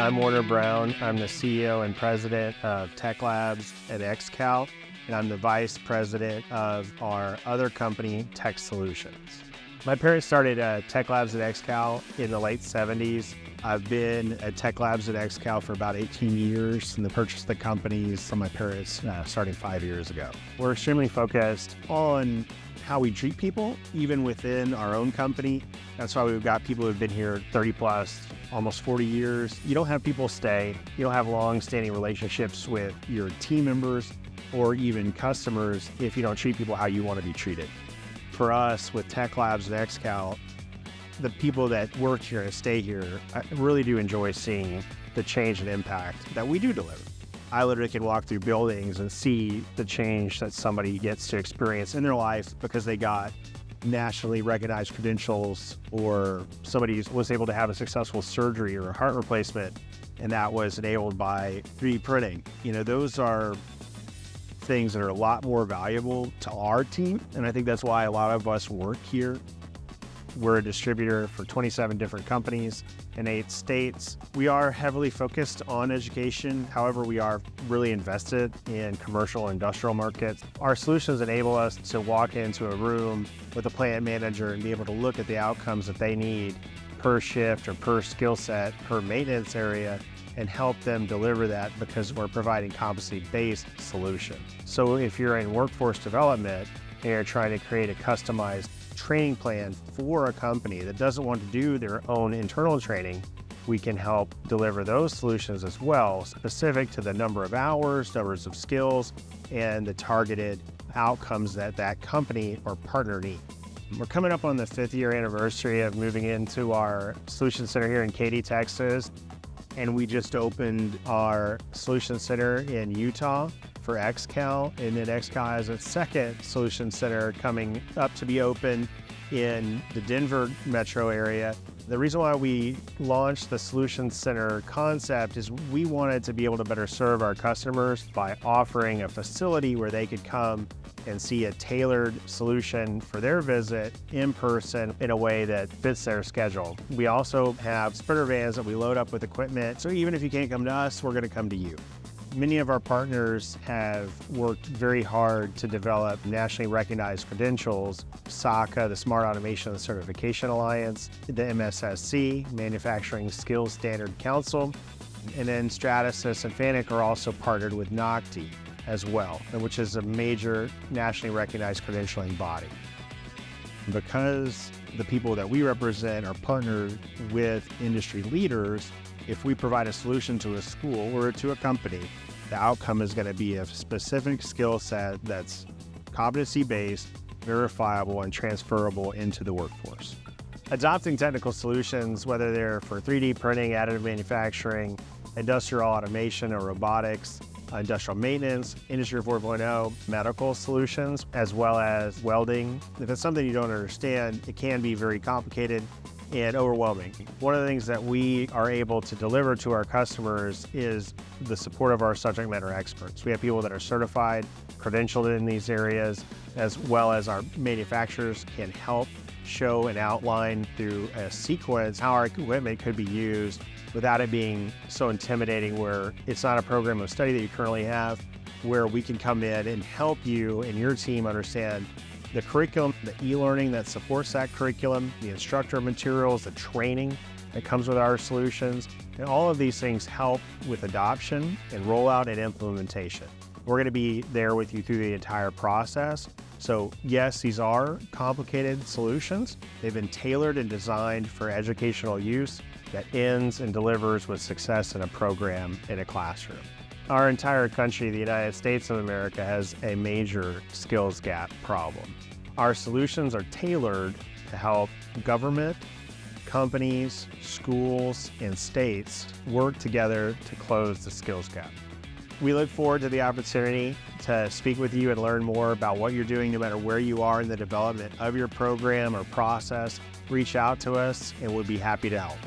I'm Warner Brown. I'm the CEO and president of Tech Labs at XCal, and I'm the vice president of our other company, Tech Solutions. My parents started Tech Labs at XCal in the late 70s. I've been at Tech Labs at XCal for about 18 years, and the purchase of the companies from my parents starting 5 years ago. We're extremely focused on how we treat people, even within our own company. That's why we've got people who've been here 30 plus, almost 40 years. You don't have people stay. You don't have long-standing relationships with your team members or even customers if you don't treat people how you want to be treated. For us, with Tech Labs at XCal, the people that work here and stay here, I really do enjoy seeing the change and impact that we do deliver. I literally can walk through buildings and see the change that somebody gets to experience in their life because they got nationally recognized credentials, or somebody was able to have a successful surgery or a heart replacement, and that was enabled by 3D printing. You know, those are things that are a lot more valuable to our team, and I think that's why a lot of us work here. We're a distributor for 27 different companies in 8 states. We are heavily focused on education. However, we are really invested in commercial and industrial markets. Our solutions enable us to walk into a room with a plant manager and be able to look at the outcomes that they need per shift or per skill set, per maintenance area, and help them deliver that because we're providing competency-based solutions. So if you're in workforce development and you're trying to create a customized training plan for a company that doesn't want to do their own internal training, we can help deliver those solutions as well, specific to the number of hours, numbers of skills, and the targeted outcomes that that company or partner need. We're coming up on the 5th year anniversary of moving into our Solution Center here in Katy, Texas, and we just opened our Solution Center in Utah for XCal, and then XCal has a second Solution Center coming up to be open in the Denver metro area. The reason why we launched the Solution Center concept is we wanted to be able to better serve our customers by offering a facility where they could come and see a tailored solution for their visit in person in a way that fits their schedule. We also have sprinter vans that we load up with equipment, so even if you can't come to us, we're going to come to you. Many of our partners have worked very hard to develop nationally recognized credentials. SACA, the Smart Automation and Certification Alliance, the MSSC, Manufacturing Skills Standard Council, and then Stratasys and Fanuc are also partnered with NOCTI as well, which is a major nationally recognized credentialing body. Because the people that we represent are partnered with industry leaders, if we provide a solution to a school or to a company, the outcome is going to be a specific skill set that's competency-based, verifiable, and transferable into the workforce. Adopting technical solutions, whether they're for 3D printing, additive manufacturing, industrial automation or robotics, industrial maintenance, Industry 4.0, medical solutions, as well as welding. If it's something you don't understand, it can be very complicated and overwhelming. One of the things that we are able to deliver to our customers is the support of our subject matter experts. We have people that are certified, credentialed in these areas, as well as our manufacturers can help show and outline through a sequence how our equipment could be used without it being so intimidating, where it's not a program of study that you currently have, where we can come in and help you and your team understand the curriculum, the e-learning that supports that curriculum, the instructor materials, the training that comes with our solutions, and all of these things help with adoption and rollout and implementation. We're going to be there with you through the entire process. So yes, these are complicated solutions. They've been tailored and designed for educational use that ends and delivers with success in a program in a classroom. Our entire country, the United States of America, has a major skills gap problem. Our solutions are tailored to help government, companies, schools, and states work together to close the skills gap. We look forward to the opportunity to speak with you and learn more about what you're doing no matter where you are in the development of your program or process. Reach out to us and we'll be happy to help.